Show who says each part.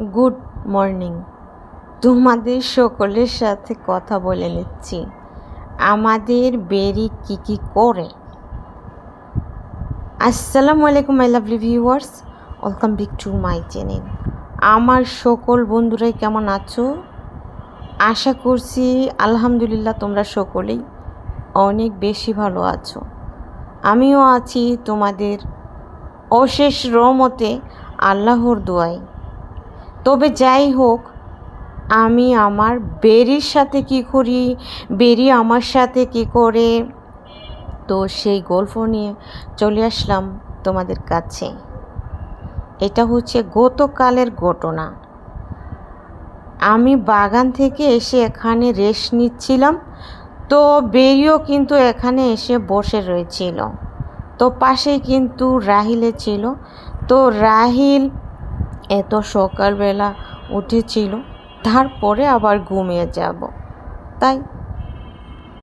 Speaker 1: Good morning. তোমাদের সকলের সাথে কথা বলে নিচ্ছি আমাদের বেরি কি করে। আসসালামু আলাইকুম my lovely viewers, welcome back to my channel. আমার সকল বন্ধুরাই কেমন আছো? আশা করছি আলহামদুলিল্লাহ তোমরা সকলেই অনেক বেশি ভালো আছো। আমিও আছি তোমাদের অশেষ রহমতে, আল্লাহর দোয়ায়। তবে যাই হোক, আমি আমার বেরির সাথে কী করি, বেরি আমার সাথে কী করে, তো সেই গল্প নিয়ে চলে আসলাম তোমাদের কাছে। এটা হচ্ছে গতকালের ঘটনা। আমি বাগান থেকে এসে এখানে রেস্ট নিচ্ছিলাম, তো বেরিও কিন্তু এখানে এসে বসে রয়েছিল। তো পাশেই কিন্তু রাহিলে ছিল। তো রাহিল এত সকালবেলা উঠেছিল, তারপরে আবার ঘুমিয়ে যাব, তাই